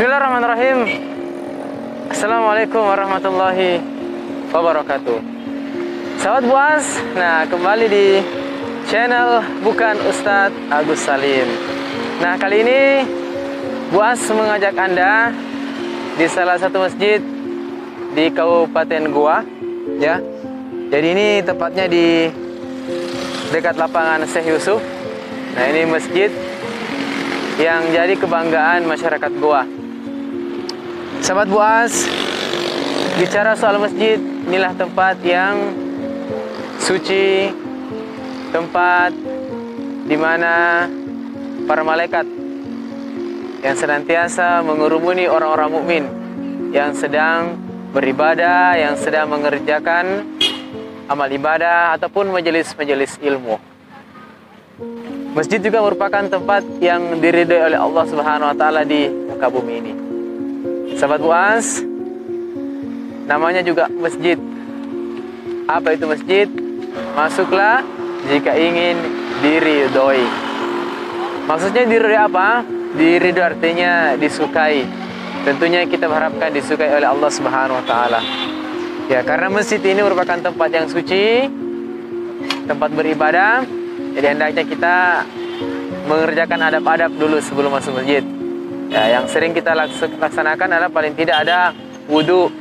Bismillahirrahmanirrahim. Assalamualaikum warahmatullahi wabarakatuh. Sahabat Buas, nah kembali di channel Bukan Ustadz Agus Salim. Nah kali ini Buas mengajak Anda di salah satu masjid di Kabupaten Goa, ya. Jadi ini tepatnya di dekat lapangan Syekh Yusuf. Nah ini masjid yang jadi kebanggaan masyarakat Goa. Sahabat Buas, bicara soal masjid, inilah tempat yang suci, tempat di mana para malaikat yang senantiasa mengurumuni orang-orang mukmin yang sedang beribadah, yang sedang mengerjakan amal ibadah ataupun majelis-majelis ilmu. Masjid juga merupakan tempat yang diridhoi oleh Allah Subhanahu wa taala di muka bumi ini. Sahabat Buas, namanya juga masjid. Apa itu masjid? Masuklah jika ingin diridhoi. Maksudnya diridhoi apa? Diridhoi artinya disukai. Tentunya kita berharapkan disukai oleh Allah Subhanahu wa taala. Ya, karena masjid ini merupakan tempat yang suci, tempat beribadah. Jadi hendaknya kita mengerjakan adab-adab dulu sebelum masuk masjid. Ya, yang sering kita laksanakan adalah paling tidak ada wudhu.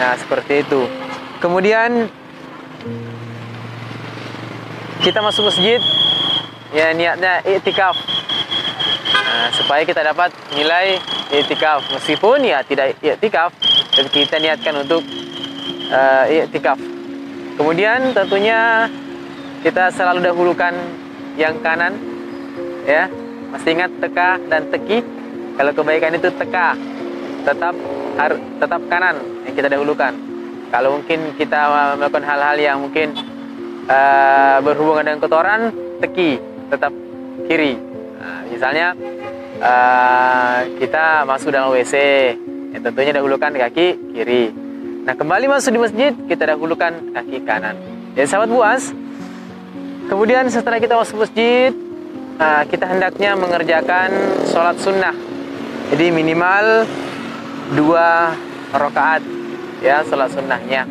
Nah, seperti itu. Kemudian kita masuk masjid, ya niatnya i'tikaf. Nah, supaya kita dapat nilai i'tikaf. Meskipun ya tidak i'tikaf, tapi kita niatkan untuk i'tikaf. Kemudian tentunya kita selalu dahulukan yang kanan, ya. Masih ingat teka dan teki? Kalau kebaikan itu teka, tetap kanan yang kita dahulukan. Kalau mungkin kita melakukan hal-hal yang mungkin berhubungan dengan kotoran, teki, tetap kiri. Nah, misalnya kita masuk dalam WC, ya tentunya dahulukan kaki kiri. Nah, kembali masuk di masjid, kita dahulukan kaki kanan. Jadi sahabat Buas, kemudian setelah kita masuk masjid, kita hendaknya mengerjakan sholat sunnah. Jadi minimal 2 rakaat, ya, sholat sunnahnya.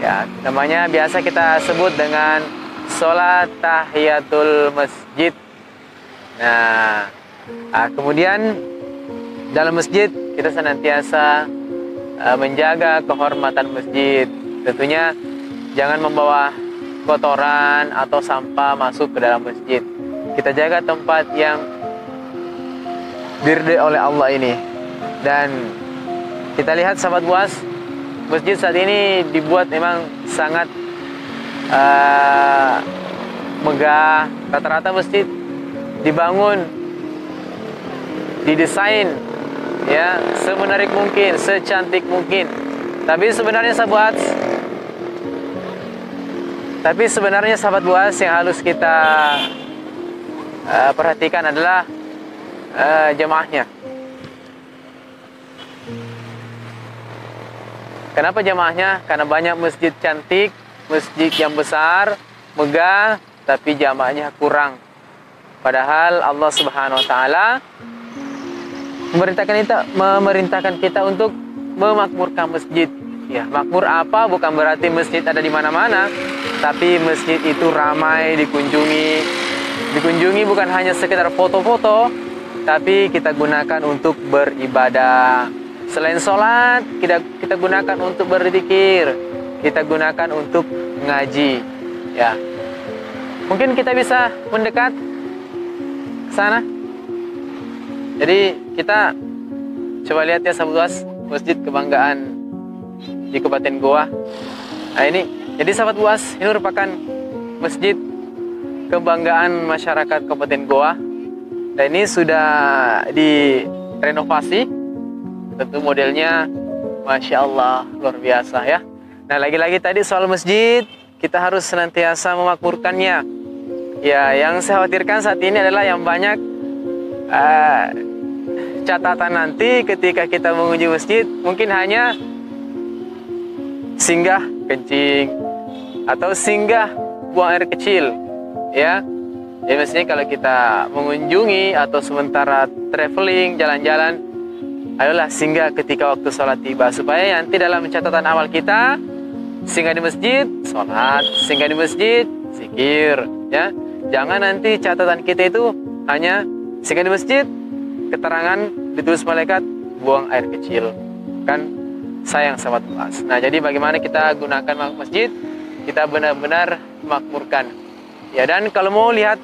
Ya, namanya biasa kita sebut dengan sholat tahiyatul masjid. Nah, kemudian dalam masjid kita senantiasa menjaga kehormatan masjid. Tentunya jangan membawa kotoran atau sampah masuk ke dalam masjid. Kita jaga tempat yang diridhoi oleh Allah ini. Dan kita lihat sahabat Buas, masjid saat ini dibuat memang sangat megah. Rata-rata masjid dibangun, didesain, ya, semenarik mungkin, secantik mungkin. Tapi sebenarnya sahabat Buas yang harus kita perhatikan adalah jamaahnya. Kenapa jamaahnya? Karena banyak masjid cantik, masjid yang besar, megah, tapi jamaahnya kurang. Padahal Allah Subhanahu wa taala memerintahkan kita untuk memakmurkan masjid. Ya, makmur apa? Bukan berarti masjid ada di mana-mana, tapi masjid itu ramai dikunjungi. Dikunjungi bukan hanya sekedar foto-foto, tapi kita gunakan untuk beribadah. Selain sholat, kita gunakan untuk berzikir, kita gunakan untuk ngaji. Ya, mungkin kita bisa mendekat ke sana. Jadi kita coba lihat ya sahabat Buas, masjid kebanggaan di Kabupaten Goa. Nah ini, jadi sahabat Buas, ini merupakan masjid kebanggaan masyarakat Kabupaten Goa. Dan ini sudah direnovasi. Tentu modelnya Masya Allah, luar biasa ya. Nah lagi-lagi tadi soal masjid, kita harus senantiasa memakmurkannya. Ya, yang saya khawatirkan saat ini adalah yang banyak catatan nanti ketika kita mengunjungi masjid, mungkin hanya singgah kencing atau singgah buang air kecil, ya. Jadi maksudnya kalau kita mengunjungi atau sementara traveling, jalan-jalan, ayolah singgah ketika waktu sholat tiba, supaya nanti dalam catatan amal kita, singgah di masjid, sholat, singgah di masjid, zikir, ya. Jangan nanti catatan kita itu hanya singgah di masjid, keterangan ditulis malaikat, buang air kecil. Kan sayang sahabat buas. Nah, jadi bagaimana kita gunakan masjid, kita benar-benar makmurkan. Ya, dan kalau mau lihat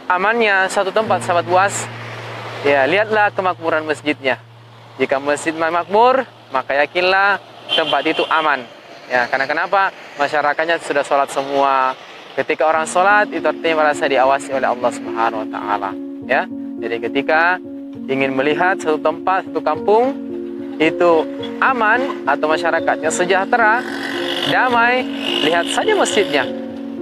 amannya satu tempat sahabat buas, ya lihatlah kemakmuran masjidnya. Jika masjid makmur, maka yakinlah tempat itu aman. Ya, karena kenapa? Masyarakatnya sudah sholat semua. Ketika orang sholat, itu artinya merasa diawasi oleh Allah Subhanahu wa Ta'ala. Ya, jadi ketika ingin melihat satu tempat, satu kampung itu aman atau masyarakatnya sejahtera, damai, lihat saja masjidnya.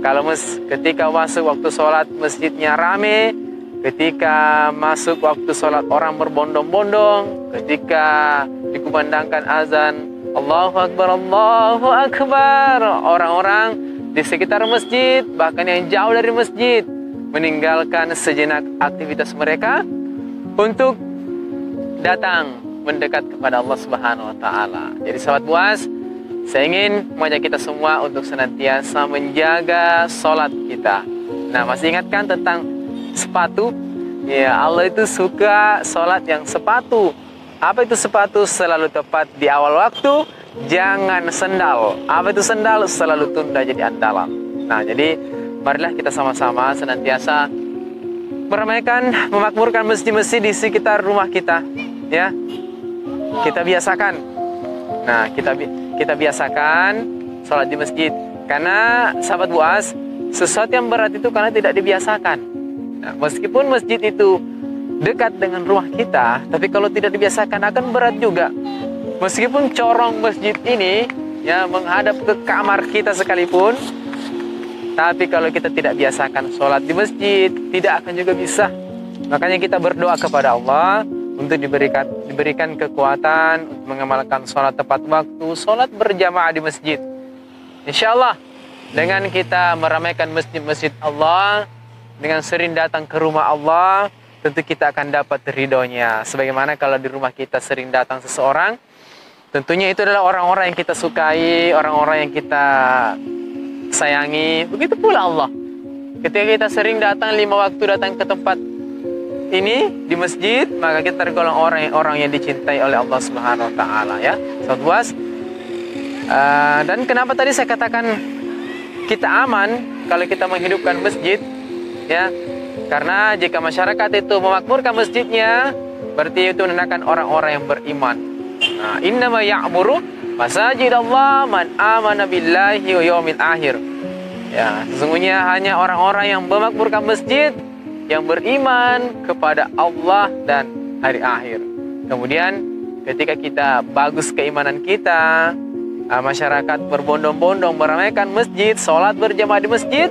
Kalau ketika masuk waktu sholat masjidnya rame, ketika masuk waktu sholat orang berbondong-bondong, ketika dikumandangkan azan Allahu Akbar, Allahu Akbar, orang-orang di sekitar masjid, bahkan yang jauh dari masjid, meninggalkan sejenak aktivitas mereka untuk datang mendekat kepada Allah Subhanahu wa Ta'ala. Jadi sahabat buas, saya ingin mengajak kita semua untuk senantiasa menjaga sholat kita. Nah, masih ingatkan tentang sepatu? Ya, Allah itu suka sholat yang sepatu. Apa itu sepatu? Selalu tepat di awal waktu, jangan sendal. Apa itu sendal? Selalu tunda jadi andalan. Nah, jadi marilah kita sama-sama senantiasa meramaikan, memakmurkan masjid-masjid di sekitar rumah kita. Ya, kita biasakan. Nah, kita biasakan sholat di masjid. Karena sahabat buas, sesuatu yang berat itu karena tidak dibiasakan. Nah, meskipun masjid itu dekat dengan rumah kita, tapi kalau tidak dibiasakan akan berat juga. Meskipun corong masjid ini ya menghadap ke kamar kita sekalipun, tapi kalau kita tidak biasakan sholat di masjid, tidak akan juga bisa. Makanya kita berdoa kepada Allah untuk diberikan kekuatan untuk mengamalkan sholat tepat waktu, sholat berjamaah di masjid. Insya Allah dengan kita meramaikan masjid-masjid Allah, dengan sering datang ke rumah Allah, tentu kita akan dapat ridhonya. Sebagaimana kalau di rumah kita sering datang seseorang, tentunya itu adalah orang-orang yang kita sukai, orang-orang yang kita sayangi. Begitu pula Allah. Ketika kita sering datang 5 waktu datang ke tempat ini di masjid, maka kita tergolong orang yang dicintai oleh Allah Subhanahu wa Ta'ala, ya. Sahabat buas. Dan kenapa tadi saya katakan kita aman kalau kita menghidupkan masjid, ya? Karena jika masyarakat itu memakmurkan masjidnya, berarti itu menandakan orang-orang yang beriman. Nah, innama ya'muru masajidallah man amana billahi wa yaumil akhir. Ya, sesungguhnya hanya orang-orang yang memakmurkan masjid yang beriman kepada Allah dan hari akhir. Kemudian ketika kita bagus keimanan kita, masyarakat berbondong-bondong meramaikan masjid, sholat berjamaah di masjid,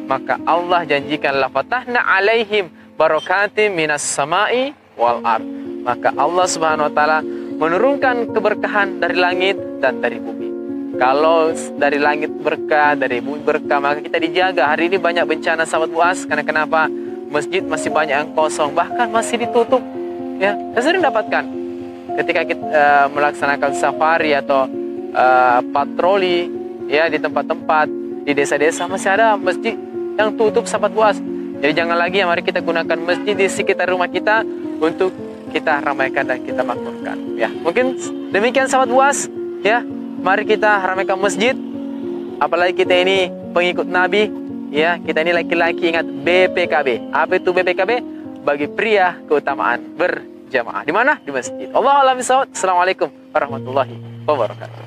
maka Allah janjikan la fatahna alaihim barakatim minas samai wal ard. Maka Allah Subhanahu wa Ta'ala menurunkan keberkahan dari langit dan dari bumi. Kalau dari langit berkah, dari bumi berkah, maka kita dijaga. Hari ini banyak bencana sahabat buas, karena kenapa? Masjid masih banyak yang kosong, bahkan masih ditutup. Ya, saya sering dapatkan ketika kita melaksanakan safari atau patroli, ya, di tempat-tempat di desa-desa masih ada masjid yang tutup sahabat buas. Jadi jangan lagi, ya, mari kita gunakan masjid di sekitar rumah kita untuk kita ramaikan dan kita makmurkan. Ya, mungkin demikian sahabat buas. Ya, mari kita ramaikan masjid. Apalagi kita ini pengikut Nabi. Ya, kita ini laki-laki, ingat BPKB. Apa itu BPKB? Bagi pria keutamaan berjamaah. Di mana? Di masjid. Allahu a'lam bishawab. Assalamualaikum warahmatullahi wabarakatuh.